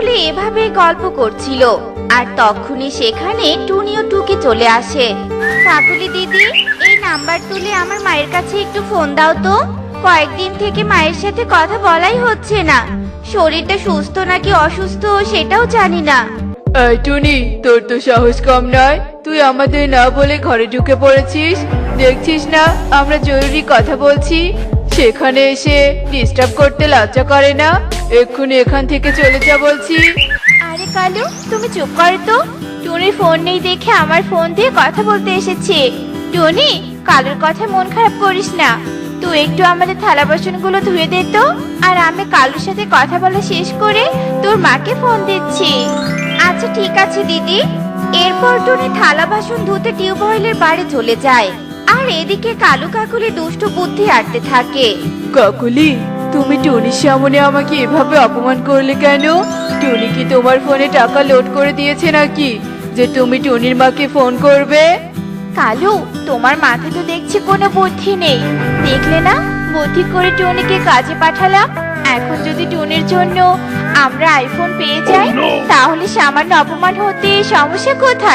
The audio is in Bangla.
কাকুলি এভাবে গল্প করছিল আর তখনই সেখানে টুনি ও টুকি চলে আসে। কাকুলি দিদি, এই নাম্বার তুলে আমার মায়ের কাছে একটু ফোন দাও তো। কয়েকদিন থেকে মায়ের সাথে কথা বলাই হচ্ছে না। শরীরটা সুস্থ নাকি অসুস্থ সেটাও জানি না। এই টুনি, তোর তো সাহস কম নয়। তুই আমাদের না বলে ঘরে ঢুকে পড়েছিস। দেখছিস না আমরা জরুরি কথা বলছি, সেখানে এসে ডিস্টার্ব করতে লজ্জা করে না? এক্ষুনি এখান থেকে চলে যা বলছি। আরে কালু, তুমি চুপ করো তো। টুনির ফোন নেই দেখে আমার ফোন দিয়ে কথা বলতে এসেছে। টুনি, কালুর কথা মন খারাপ করিস না। তুই একটু আমাদের থালা বাসনগুলো ধুয়ে দে তো, আর আমি কালুর সাথে কথা বলা শেষ করে তোর মাকে ফোন দিচ্ছি। আচ্ছা ঠিক আছে দিদি। এরপর টুনি থালা বাসন ধুতে টিউবওয়েলের বাড়ি চলে যায়, আর এদিকে কালু কাকুলি দুষ্ট বুদ্ধি আটতে থাকে। কাকুলি, তুমি টুনির সামনে আমাকে এভাবে অপমান করলে কেন? টুনি কি তোমার ফোনে টাকা লোড করে দিয়েছে নাকি যে তুমি টুনির মাকে ফোন করবে? কালু, তোমার মাথায় তো দেখছি কোনো বুদ্ধি নেই। দেখলে না, বুদ্ধি করে টুনিকে কাজে পাঠালাম। এখন যদি টুনির জন্য আমরা আইফোন পেয়ে যাই, তাহলে সামান্য অপমান হতে সমস্যা কোথায়?